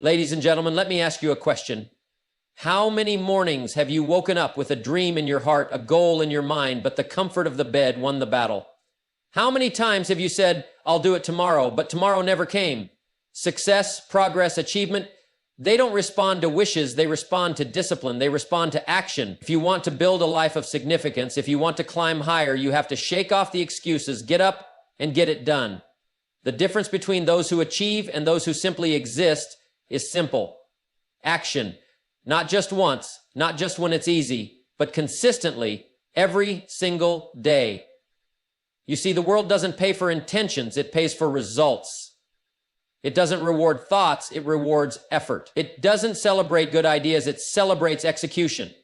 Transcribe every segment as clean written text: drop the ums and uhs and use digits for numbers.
Ladies and gentlemen, let me ask you a question. How many mornings have you woken up with a dream in your heart, a goal in your mind, but the comfort of the bed won the battle? How many times have you said, I'll do it tomorrow, but tomorrow never came? Success, progress, achievement, they don't respond to wishes, they respond to discipline, they respond to action. If you want to build a life of significance, if you want to climb higher, you have to shake off the excuses, get up and get it done. The difference between those who achieve and those who simply exist is simple. Action. Not just once, not just when it's easy, but consistently, every single day. You see, the world doesn't pay for intentions, it pays for results. It doesn't reward thoughts, it rewards effort. It doesn't celebrate good ideas, it celebrates execution.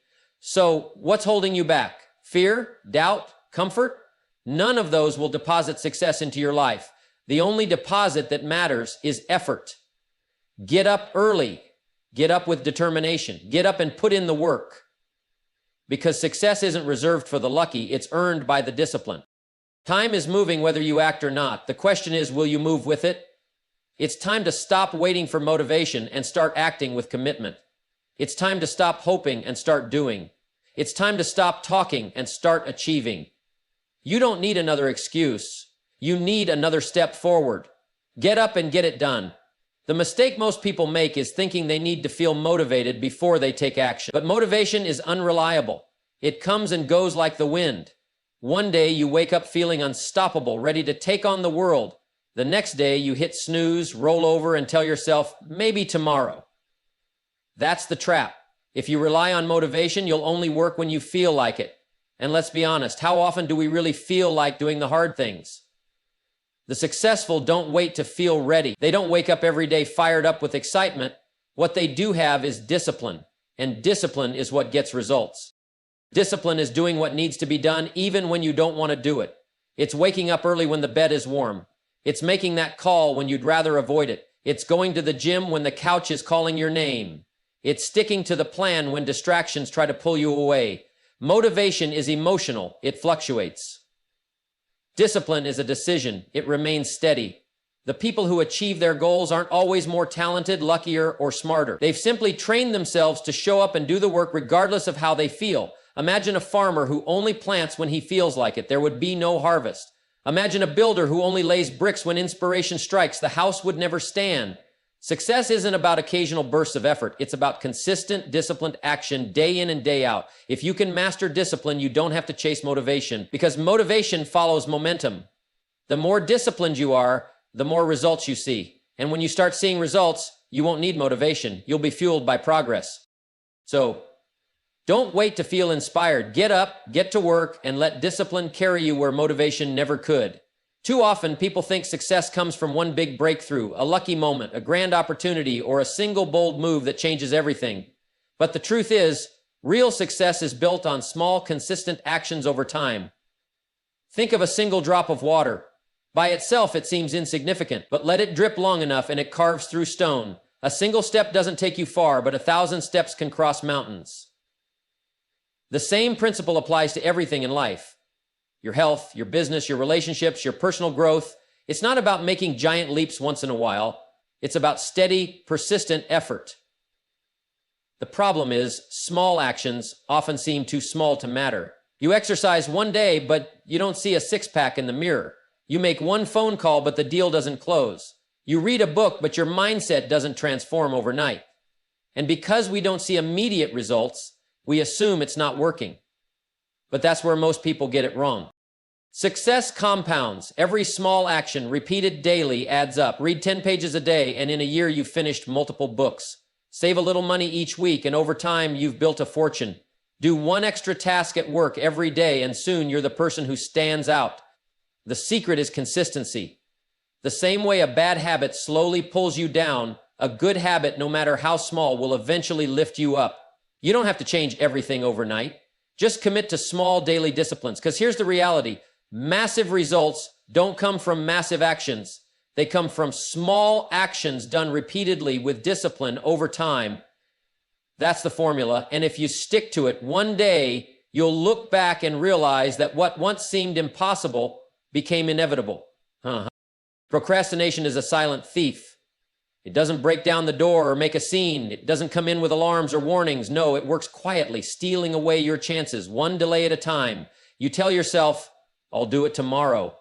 So, what's holding you back? Fear? Doubt? Comfort? None of those will deposit success into your life. The only deposit that matters is effort. Get up early. Get up with determination. Get up and put in the work. Because success isn't reserved for the lucky, it's earned by the discipline. Time is moving whether you act or not. The question is, will you move with it? It's time to stop waiting for motivation and start acting with commitment. It's time to stop hoping and start doing. It's time to stop talking and start achieving. You don't need another excuse. You need another step forward. Get up and get it done. The mistake most people make is thinking they need to feel motivated before they take action. But motivation is unreliable. It comes and goes like the wind. One day you wake up feeling unstoppable, ready to take on the world. The next day you hit snooze, roll over, and tell yourself, maybe tomorrow. That's the trap. If you rely on motivation, you'll only work when you feel like it. And let's be honest, how often do we really feel like doing the hard things? The successful don't wait to feel ready. They don't wake up every day fired up with excitement. What they do have is discipline, and discipline is what gets results. Discipline is doing what needs to be done even when you don't want to do it. It's waking up early when the bed is warm. It's making that call when you'd rather avoid it. It's going to the gym when the couch is calling your name. It's sticking to the plan when distractions try to pull you away. Motivation is emotional. It fluctuates. Discipline is a decision. It remains steady. The people who achieve their goals aren't always more talented, luckier, or smarter. They've simply trained themselves to show up and do the work regardless of how they feel. Imagine a farmer who only plants when he feels like it. There would be no harvest. Imagine a builder who only lays bricks when inspiration strikes. The house would never stand. Success isn't about occasional bursts of effort. It's about consistent, disciplined action day in and day out. If you can master discipline, you don't have to chase motivation, because motivation follows momentum. The more disciplined you are, the more results you see. And when you start seeing results, you won't need motivation. You'll be fueled by progress. So, don't wait to feel inspired. Get up, get to work, and let discipline carry you where motivation never could. Too often, people think success comes from one big breakthrough, a lucky moment, a grand opportunity, or a single bold move that changes everything. But the truth is, real success is built on small, consistent actions over time. Think of a single drop of water. By itself, it seems insignificant, but let it drip long enough and it carves through stone. A single step doesn't take you far, but 1,000 steps can cross mountains. The same principle applies to everything in life. Your health, your business, your relationships, your personal growth. It's not about making giant leaps once in a while. It's about steady, persistent effort. The problem is, small actions often seem too small to matter. You exercise one day, but you don't see a six-pack in the mirror. You make one phone call, but the deal doesn't close. You read a book, but your mindset doesn't transform overnight. And because we don't see immediate results, we assume it's not working. But that's where most people get it wrong. Success compounds. Every small action repeated daily adds up. Read 10 pages a day, and in a year you've finished multiple books. Save a little money each week, and over time you've built a fortune. Do one extra task at work every day, and soon you're the person who stands out. The secret is consistency. The same way a bad habit slowly pulls you down, a good habit, no matter how small, will eventually lift you up. You don't have to change everything overnight. Just commit to small daily disciplines, because here's the reality. Massive results don't come from massive actions. They come from small actions done repeatedly with discipline over time. That's the formula. And if you stick to it, one day you'll look back and realize that what once seemed impossible became inevitable. Procrastination is a silent thief. It doesn't break down the door or make a scene. It doesn't come in with alarms or warnings. No, it works quietly, stealing away your chances, one delay at a time. You tell yourself, I'll do it tomorrow.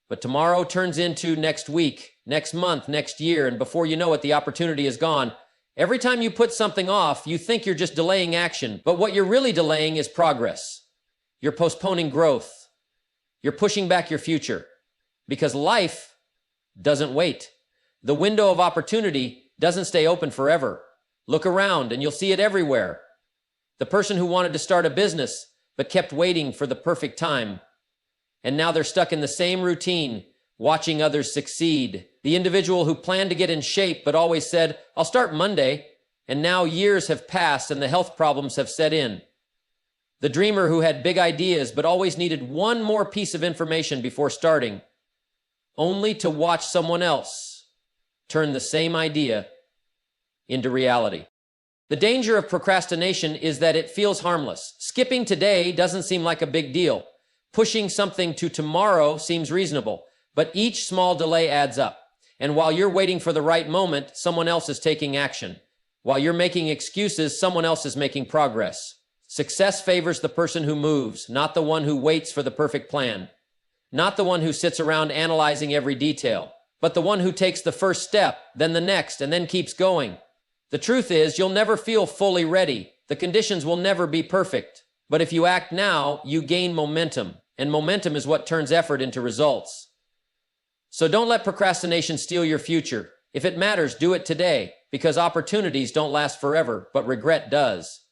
But tomorrow turns into next week, next month, next year, and before you know it, the opportunity is gone. Every time you put something off, you think you're just delaying action, but what you're really delaying is progress. You're postponing growth. You're pushing back your future, because life doesn't wait. The window of opportunity doesn't stay open forever. Look around and you'll see it everywhere. The person who wanted to start a business but kept waiting for the perfect time, and now they're stuck in the same routine, watching others succeed. The individual who planned to get in shape but always said, I'll start Monday, and now years have passed and the health problems have set in. The dreamer who had big ideas but always needed one more piece of information before starting, only to watch someone else turn the same idea into reality. The danger of procrastination is that it feels harmless. Skipping today doesn't seem like a big deal. Pushing something to tomorrow seems reasonable, but each small delay adds up. And while you're waiting for the right moment, someone else is taking action. While you're making excuses, someone else is making progress. Success favors the person who moves, not the one who waits for the perfect plan. Not the one who sits around analyzing every detail, but the one who takes the first step, then the next, and then keeps going. The truth is, you'll never feel fully ready. The conditions will never be perfect. But if you act now, you gain momentum, and momentum is what turns effort into results. So don't let procrastination steal your future. If it matters, do it today, because opportunities don't last forever, but regret does.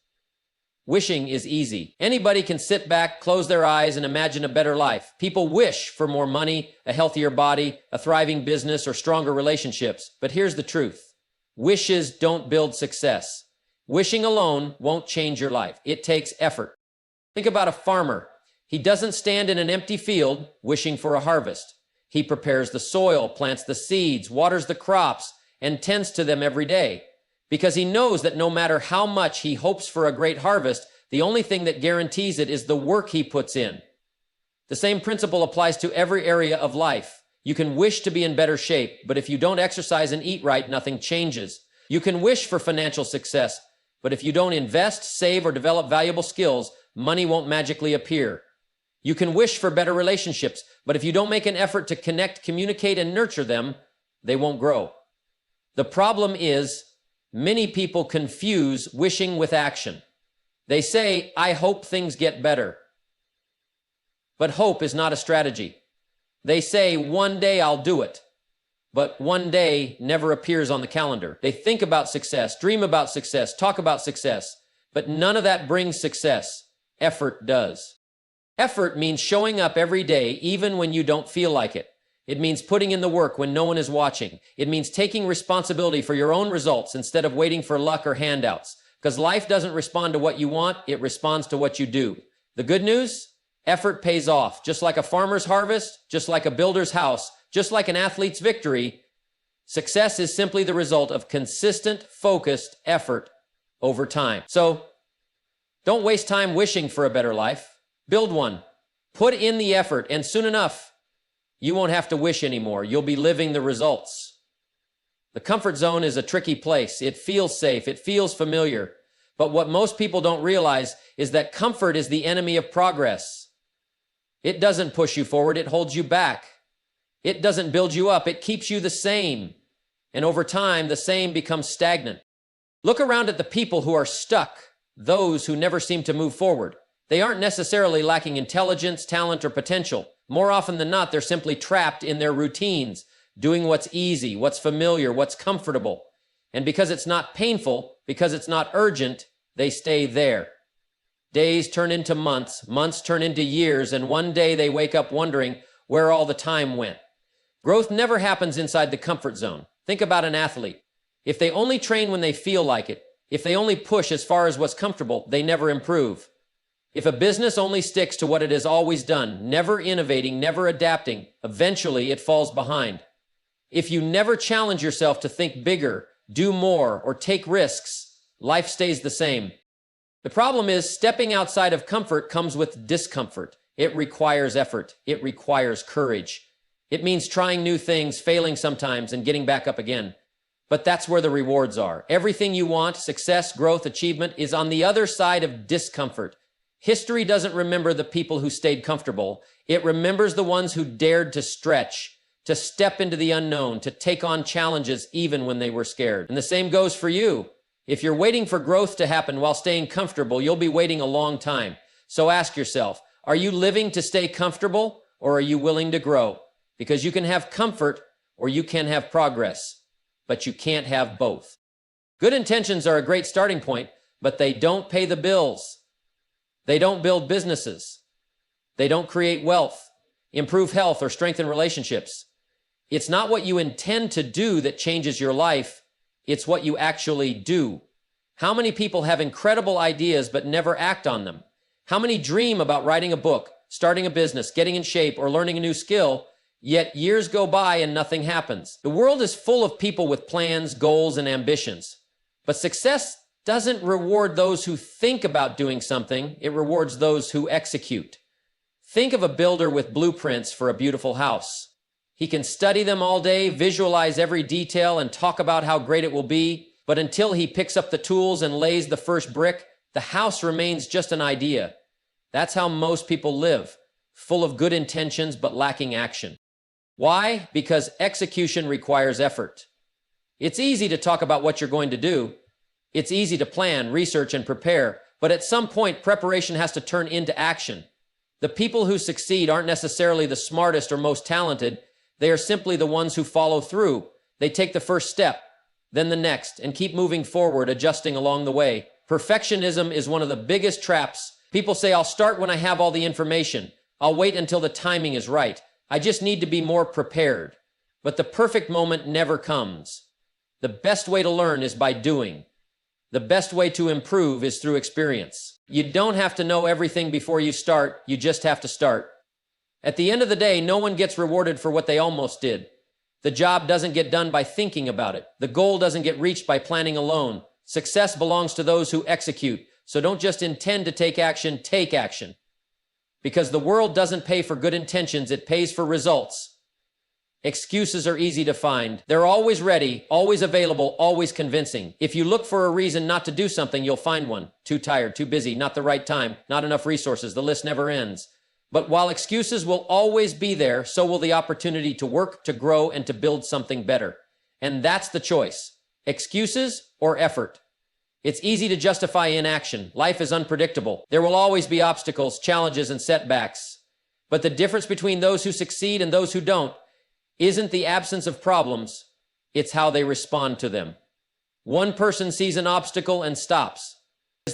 Wishing is easy. Anybody can sit back, close their eyes, and imagine a better life. People wish for more money, a healthier body, a thriving business, or stronger relationships. But here's the truth. Wishes don't build success. Wishing alone won't change your life. It takes effort. Think about a farmer. He doesn't stand in an empty field wishing for a harvest. He prepares the soil, plants the seeds, waters the crops, and tends to them every day. Because he knows that no matter how much he hopes for a great harvest, the only thing that guarantees it is the work he puts in. The same principle applies to every area of life. You can wish to be in better shape, but if you don't exercise and eat right, nothing changes. You can wish for financial success, but if you don't invest, save, or develop valuable skills, money won't magically appear. You can wish for better relationships, but if you don't make an effort to connect, communicate, and nurture them, they won't grow. The problem is, many people confuse wishing with action. They say, I hope things get better. But hope is not a strategy. They say, one day I'll do it. But one day never appears on the calendar. They think about success, dream about success, talk about success, but none of that brings success. Effort does. Effort means showing up every day, even when you don't feel like it. It means putting in the work when no one is watching. It means taking responsibility for your own results instead of waiting for luck or handouts. Because life doesn't respond to what you want, it responds to what you do. The good news? Effort pays off. Just like a farmer's harvest, just like a builder's house, just like an athlete's victory, success is simply the result of consistent, focused effort over time. So, don't waste time wishing for a better life. Build one. Put in the effort, and soon enough, you won't have to wish anymore. You'll be living the results. The comfort zone is a tricky place. It feels safe. It feels familiar. But what most people don't realize is that comfort is the enemy of progress. It doesn't push you forward. It holds you back. It doesn't build you up. It keeps you the same. And over time, the same becomes stagnant. Look around at the people who are stuck, those who never seem to move forward. They aren't necessarily lacking intelligence, talent, or potential. More often than not, they're simply trapped in their routines, doing what's easy, what's familiar, what's comfortable. And because it's not painful, because it's not urgent, they stay there. Days turn into months, months turn into years, and one day they wake up wondering where all the time went. Growth never happens inside the comfort zone. Think about an athlete. If they only train when they feel like it, if they only push as far as what's comfortable, they never improve. If a business only sticks to what it has always done, never innovating, never adapting, eventually it falls behind. If you never challenge yourself to think bigger, do more, or take risks, life stays the same. The problem is, stepping outside of comfort comes with discomfort. It requires effort. It requires courage. It means trying new things, failing sometimes, and getting back up again. But that's where the rewards are. Everything you want, success, growth, achievement, is on the other side of discomfort. History doesn't remember the people who stayed comfortable. It remembers the ones who dared to stretch, to step into the unknown, to take on challenges even when they were scared. And the same goes for you. If you're waiting for growth to happen while staying comfortable, you'll be waiting a long time. So ask yourself, are you living to stay comfortable, or are you willing to grow? Because you can have comfort or you can have progress, but you can't have both. Good intentions are a great starting point, but they don't pay the bills. They don't build businesses. They don't create wealth, improve health, or strengthen relationships. It's not what you intend to do that changes your life. It's what you actually do. How many people have incredible ideas but never act on them? How many dream about writing a book, starting a business, getting in shape, or learning a new skill, yet years go by and nothing happens? The world is full of people with plans, goals, and ambitions. But success doesn't reward those who think about doing something. It rewards those who execute. Think of a builder with blueprints for a beautiful house. He can study them all day, visualize every detail, and talk about how great it will be. But until he picks up the tools and lays the first brick, the house remains just an idea. That's how most people live, full of good intentions but lacking action. Why? Because execution requires effort. It's easy to talk about what you're going to do. It's easy to plan, research, and prepare, but at some point, preparation has to turn into action. The people who succeed aren't necessarily the smartest or most talented. They are simply the ones who follow through. They take the first step, then the next, and keep moving forward, adjusting along the way. Perfectionism is one of the biggest traps. People say, I'll start when I have all the information. I'll wait until the timing is right. I just need to be more prepared. But the perfect moment never comes. The best way to learn is by doing. The best way to improve is through experience. You don't have to know everything before you start. You just have to start. At the end of the day, no one gets rewarded for what they almost did. The job doesn't get done by thinking about it. The goal doesn't get reached by planning alone. Success belongs to those who execute. So don't just intend to take action, take action. Because the world doesn't pay for good intentions, it pays for results. Excuses are easy to find. They're always ready, always available, always convincing. If you look for a reason not to do something, you'll find one. Too tired, too busy, not the right time, not enough resources, the list never ends. But while excuses will always be there, so will the opportunity to work, to grow, and to build something better. And that's the choice. Excuses or effort. It's easy to justify inaction. Life is unpredictable. There will always be obstacles, challenges, and setbacks. But the difference between those who succeed and those who don't isn't the absence of problems, it's how they respond to them. One person sees an obstacle and stops.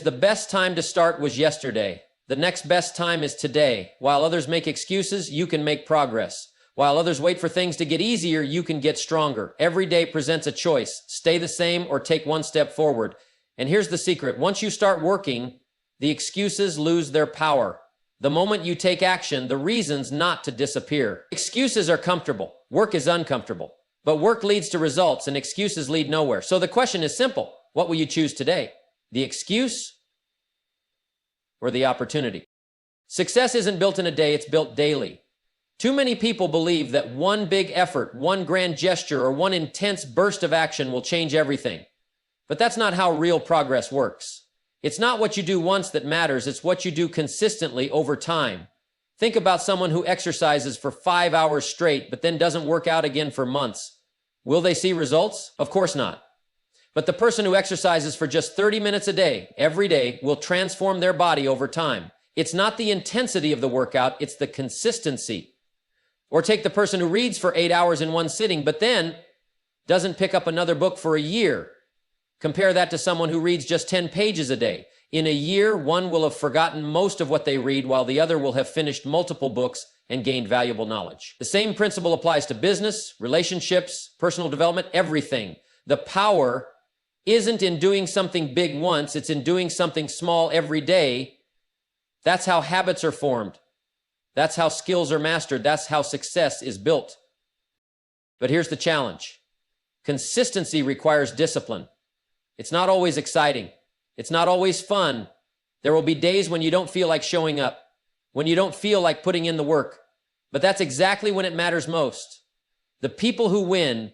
The best time to start was yesterday. The next best time is today. While others make excuses, you can make progress. While others wait for things to get easier, you can get stronger. Every day presents a choice. Stay the same or take one step forward. And here's the secret. Once you start working, the excuses lose their power. The moment you take action, the reasons not to disappear. Excuses are comfortable. Work is uncomfortable. But work leads to results and excuses lead nowhere. So the question is simple. What will you choose today? The excuse or the opportunity? Success isn't built in a day, it's built daily. Too many people believe that one big effort, one grand gesture, or one intense burst of action will change everything. But that's not how real progress works. It's not what you do once that matters, it's what you do consistently over time. Think about someone who exercises for 5 hours straight, but then doesn't work out again for months. Will they see results? Of course not. But the person who exercises for just 30 minutes a day, every day, will transform their body over time. It's not the intensity of the workout, it's the consistency. Or take the person who reads for 8 hours in one sitting, but then doesn't pick up another book for a year. Compare that to someone who reads just 10 pages a day. In a year, one will have forgotten most of what they read, while the other will have finished multiple books and gained valuable knowledge. The same principle applies to business, relationships, personal development, everything. The power isn't in doing something big once, it's in doing something small every day. That's how habits are formed. That's how skills are mastered. That's how success is built. But here's the challenge. Consistency requires discipline. It's not always exciting. It's not always fun. There will be days when you don't feel like showing up, when you don't feel like putting in the work. But that's exactly when it matters most. The people who win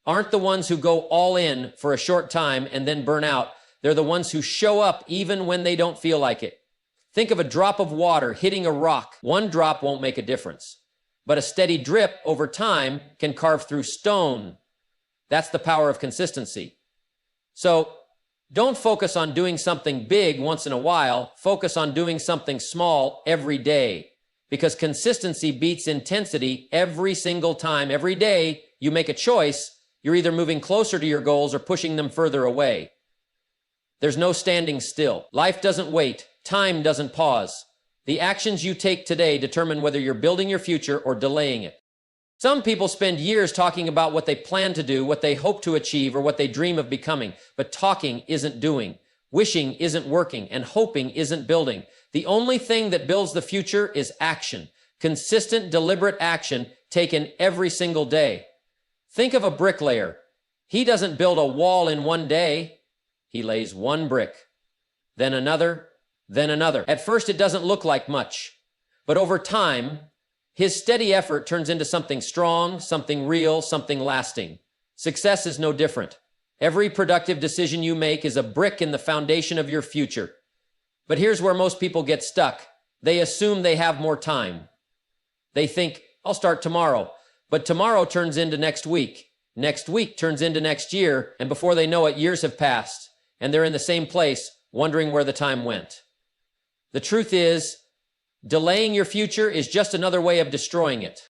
aren't the ones who go all in for a short time and then burn out. They're the ones who show up even when they don't feel like it. Think of a drop of water hitting a rock. One drop won't make a difference, but a steady drip over time can carve through stone. That's the power of consistency. So don't focus on doing something big once in a while. Focus on doing something small every day, because consistency beats intensity every single time. Every day you make a choice, you're either moving closer to your goals or pushing them further away. There's no standing still. Life doesn't wait. Time doesn't pause. The actions you take today determine whether you're building your future or delaying it. Some people spend years talking about what they plan to do, what they hope to achieve, or what they dream of becoming. But talking isn't doing. Wishing isn't working, and hoping isn't building. The only thing that builds the future is action. Consistent, deliberate action taken every single day. Think of a bricklayer. He doesn't build a wall in one day. He lays one brick, then another, then another. At first, it doesn't look like much, but over time, his steady effort turns into something strong, something real, something lasting. Success is no different. Every productive decision you make is a brick in the foundation of your future. But here's where most people get stuck. They assume they have more time. They think, I'll start tomorrow, but tomorrow turns into next week. Next week turns into next year, and before they know it, years have passed, and they're in the same place, wondering where the time went. The truth is, delaying your future is just another way of destroying it.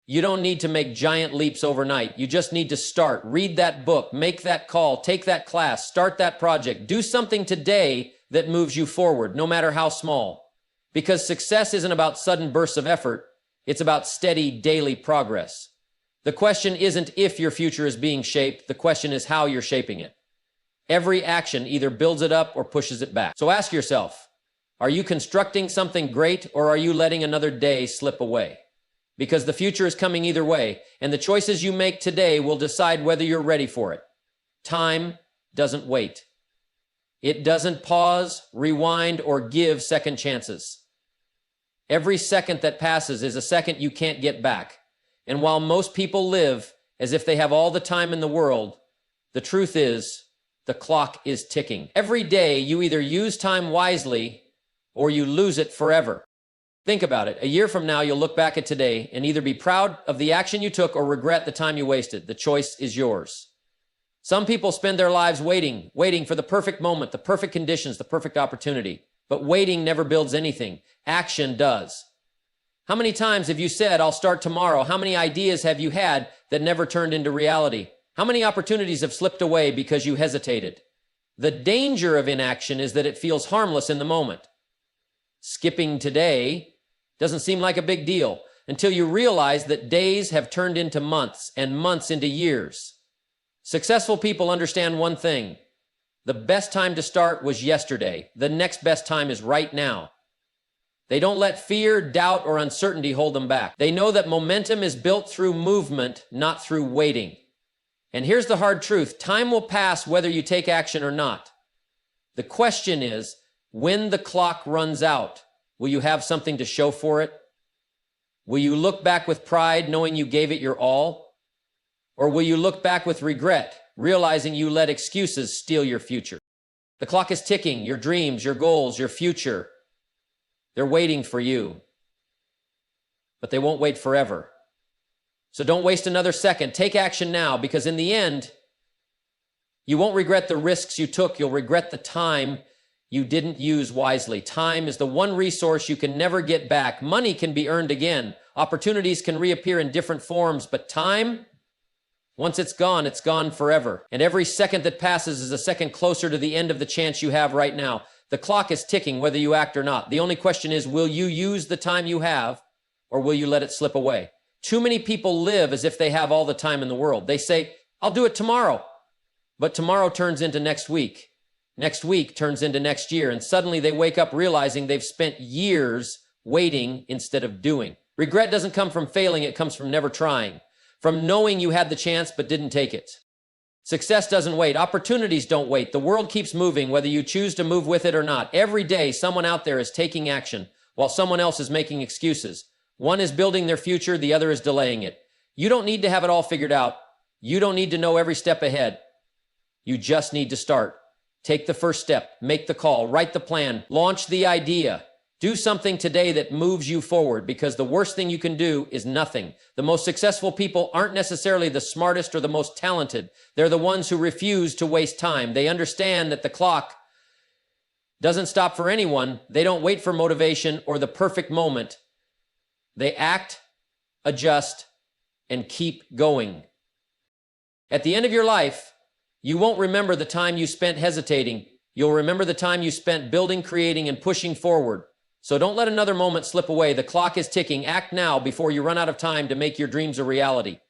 You don't need to make giant leaps overnight. You just need to start. Read that book, make that call, take that class, start that project. Do something today that moves you forward, no matter how small. Because success isn't about sudden bursts of effort. It's about steady daily progress. The question isn't if your future is being shaped. The question is how you're shaping it. Every action either builds it up or pushes it back. So ask yourself, are you constructing something great, or are you letting another day slip away? Because the future is coming either way, and the choices you make today will decide whether you're ready for it. Time doesn't wait. It doesn't pause, rewind, or give second chances. Every second that passes is a second you can't get back. And while most people live as if they have all the time in the world, the truth is, the clock is ticking. Every day, you either use time wisely or you lose it forever. Think about it. A year from now, you'll look back at today and either be proud of the action you took or regret the time you wasted. The choice is yours. Some people spend their lives waiting for the perfect moment, the perfect conditions, the perfect opportunity. But waiting never builds anything. Action does. How many times have you said, I'll start tomorrow? How many ideas have you had that never turned into reality? How many opportunities have slipped away because you hesitated? The danger of inaction is that it feels harmless in the moment. Skipping today doesn't seem like a big deal until you realize that days have turned into months and months into years. Successful people understand one thing. The best time to start was yesterday. The next best time is right now. They don't let fear, doubt, or uncertainty hold them back. They know that momentum is built through movement, not through waiting. And here's the hard truth. Time will pass whether you take action or not. The question is, when the clock runs out, will you have something to show for it? Will you look back with pride knowing you gave it your all? Or will you look back with regret, realizing you let excuses steal your future? The clock is ticking. Your dreams, your goals, your future, they're waiting for you. But they won't wait forever. So don't waste another second. Take action now, because in the end, you won't regret the risks you took. You'll regret the time you didn't use wisely. Time is the one resource you can never get back. Money can be earned again. Opportunities can reappear in different forms, but time, once it's gone forever. And every second that passes is a second closer to the end of the chance you have right now. The clock is ticking whether you act or not. The only question is, will you use the time you have, or will you let it slip away? Too many people live as if they have all the time in the world. They say, I'll do it tomorrow. But tomorrow turns into next week. Next week turns into next year. And suddenly they wake up realizing they've spent years waiting instead of doing. Regret doesn't come from failing. It comes from never trying. From knowing you had the chance but didn't take it. Success doesn't wait. Opportunities don't wait. The world keeps moving, whether you choose to move with it or not. Every day, someone out there is taking action while someone else is making excuses. One is building their future, the other is delaying it. You don't need to have it all figured out. You don't need to know every step ahead. You just need to start. Take the first step, make the call, write the plan, launch the idea. Do something today that moves you forward, because the worst thing you can do is nothing. The most successful people aren't necessarily the smartest or the most talented. They're the ones who refuse to waste time. They understand that the clock doesn't stop for anyone. They don't wait for motivation or the perfect moment. They act, adjust, and keep going. At the end of your life, you won't remember the time you spent hesitating. You'll remember the time you spent building, creating, and pushing forward. So don't let another moment slip away. The clock is ticking. Act now before you run out of time to make your dreams a reality.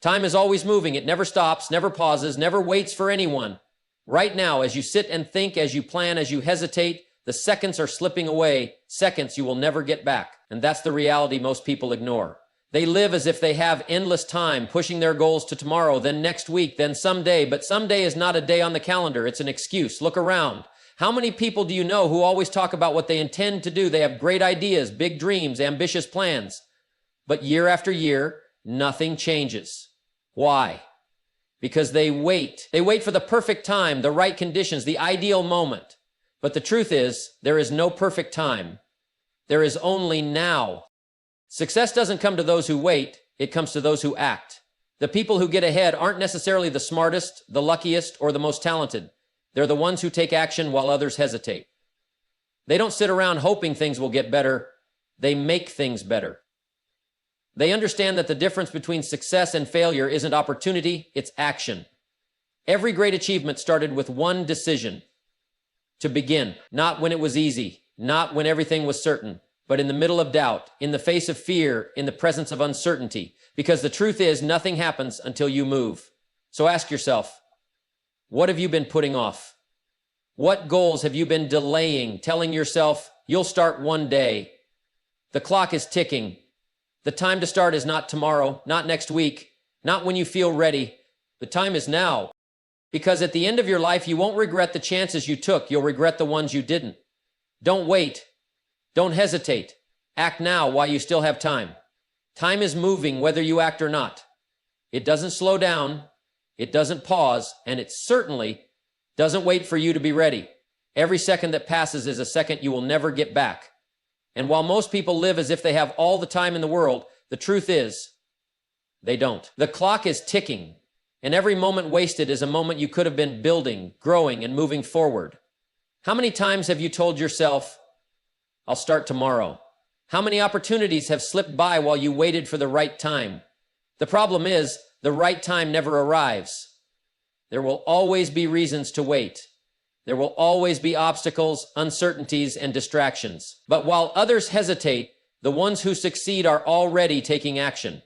Time is always moving. It never stops, never pauses, never waits for anyone. Right now, as you sit and think, as you plan, as you hesitate, the seconds are slipping away, seconds you will never get back. And that's the reality most people ignore. They live as if they have endless time, pushing their goals to tomorrow, then next week, then someday. But someday is not a day on the calendar. It's an excuse. Look around. How many people do you know who always talk about what they intend to do? They have great ideas, big dreams, ambitious plans. But year after year, nothing changes. Why? Because they wait. They wait for the perfect time, the right conditions, the ideal moment. But the truth is, there is no perfect time. There is only now. Success doesn't come to those who wait. It comes to those who act. The people who get ahead aren't necessarily the smartest, the luckiest, or the most talented. They're the ones who take action while others hesitate. They don't sit around hoping things will get better. They make things better. They understand that the difference between success and failure isn't opportunity, it's action. Every great achievement started with one decision: to begin. Not when it was easy, not when everything was certain, but in the middle of doubt, in the face of fear, in the presence of uncertainty. Because the truth is, nothing happens until you move. So ask yourself, what have you been putting off? What goals have you been delaying, telling yourself you'll start one day? The clock is ticking. The time to start is not tomorrow, not next week, not when you feel ready. The time is now. Because at the end of your life, you won't regret the chances you took. You'll regret the ones you didn't. Don't wait. Don't hesitate. Act now while you still have time. Time is moving whether you act or not. It doesn't slow down. It doesn't pause, and it certainly doesn't wait for you to be ready. Every second that passes is a second you will never get back. And while most people live as if they have all the time in the world, the truth is, they don't. The clock is ticking, and every moment wasted is a moment you could have been building, growing, and moving forward. How many times have you told yourself, I'll start tomorrow? How many opportunities have slipped by while you waited for the right time? The problem is, the right time never arrives. There will always be reasons to wait. There will always be obstacles, uncertainties, and distractions. But while others hesitate, the ones who succeed are already taking action.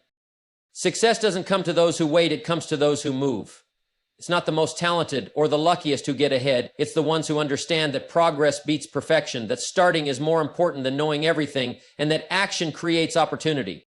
Success doesn't come to those who wait, it comes to those who move. It's not the most talented or the luckiest who get ahead. It's the ones who understand that progress beats perfection, that starting is more important than knowing everything, and that action creates opportunity.